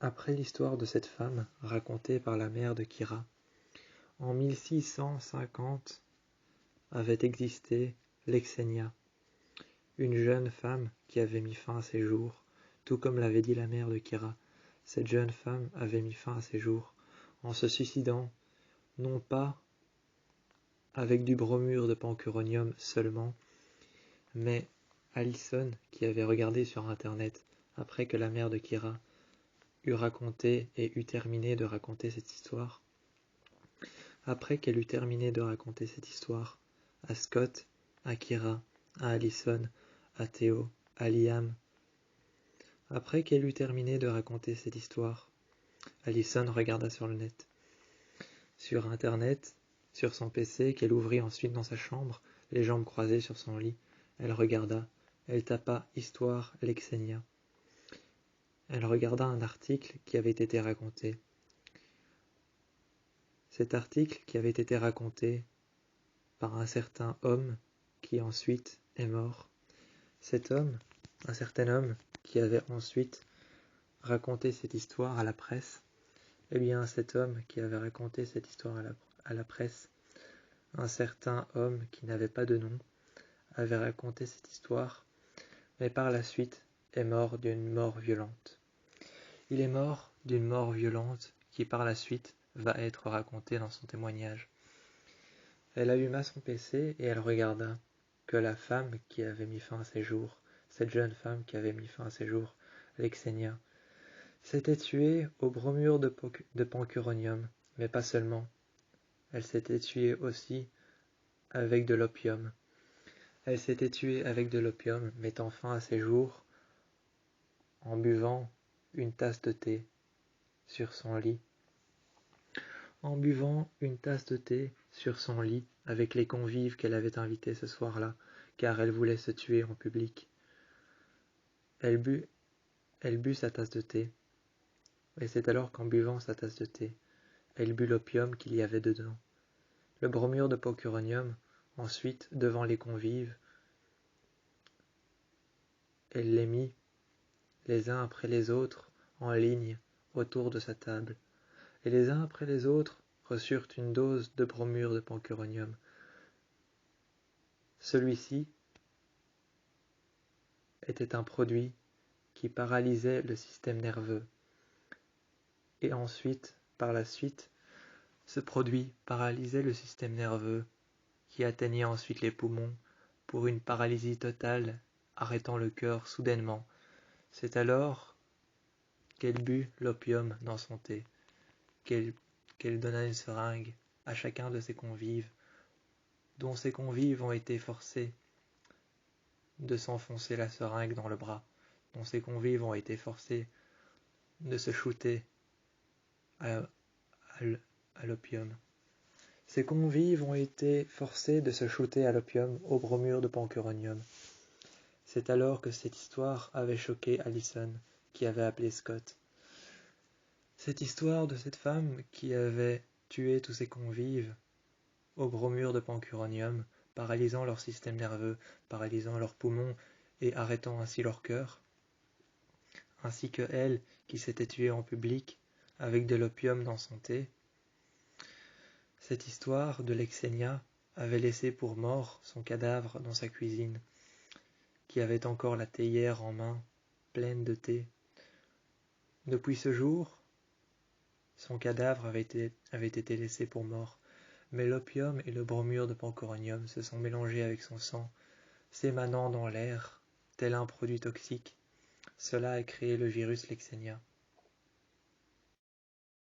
Après l'histoire de cette femme racontée par la mère de Kira, en 1650 avait existé Lexenia, une jeune femme qui avait mis fin à ses jours, tout comme l'avait dit la mère de Kira. Cette jeune femme avait mis fin à ses jours en se suicidant, non pas avec du bromure de pancuronium seulement, mais Alison, qui avait regardé sur internet après que la mère de Kira eut raconté et eut terminé de raconter cette histoire, après qu'elle eut terminé de raconter cette histoire à Scott, à Kira, à Alison, à Theo, à Liam, après qu'elle eut terminé de raconter cette histoire, Alison regarda sur le net, sur internet, sur son PC qu'elle ouvrit ensuite dans sa chambre, les jambes croisées sur son lit. Elle regarda, elle tapa Histoire Lexenia. Elle regarda un article qui avait été raconté. Cet article qui avait été raconté par un certain homme qui ensuite est mort. Cet homme, un certain homme qui avait ensuite raconté cette histoire à la presse, eh bien cet homme qui avait raconté cette histoire à la presse, un certain homme qui n'avait pas de nom, avait raconté cette histoire, mais par la suite est mort d'une mort violente. Il est mort d'une mort violente qui par la suite va être racontée dans son témoignage. Elle alluma son PC et elle regarda que la femme qui avait mis fin à ses jours, cette jeune femme qui avait mis fin à ses jours, Lexenia, s'était tuée au bromure de pancuronium, mais pas seulement. Elle s'était tuée aussi avec de l'opium. Elle s'était tuée avec de l'opium, mettant fin à ses jours en buvant une tasse de thé sur son lit. En buvant une tasse de thé sur son lit avec les convives qu'elle avait invités ce soir-là, car elle voulait se tuer en public. Elle but sa tasse de thé, et c'est alors qu'en buvant sa tasse de thé, elle but l'opium qu'il y avait dedans. Le bromure de pancuronium, ensuite, devant les convives, elle les mit, les uns après les autres, en ligne, autour de sa table, et les uns après les autres reçurent une dose de bromure de pancuronium. Celui-ci était un produit qui paralysait le système nerveux. Et ensuite, par la suite, ce produit paralysait le système nerveux qui atteignait ensuite les poumons pour une paralysie totale arrêtant le cœur soudainement. C'est alors qu'elle but l'opium dans son thé, qu'elle donna une seringue à chacun de ses convives, dont ces convives ont été forcés de s'enfoncer la seringue dans le bras, dont ces convives ont été forcés de se shooter à l'opium. Ces convives ont été forcés de se shooter à l'opium au bromure de pancuronium. C'est alors que cette histoire avait choqué Alison, qui avait appelé Scott. Cette histoire de cette femme qui avait tué tous ses convives au bromure de pancuronium, paralysant leur système nerveux, paralysant leurs poumons et arrêtant ainsi leur cœur, ainsi que elle qui s'était tuée en public avec de l'opium dans son thé. Cette histoire de Lexenia avait laissé pour mort son cadavre dans sa cuisine, qui avait encore la théière en main, pleine de thé. Depuis ce jour, son cadavre avait été laissé pour mort, mais l'opium et le bromure de pancuronium se sont mélangés avec son sang, s'émanant dans l'air, tel un produit toxique. Cela a créé le virus Lexenia.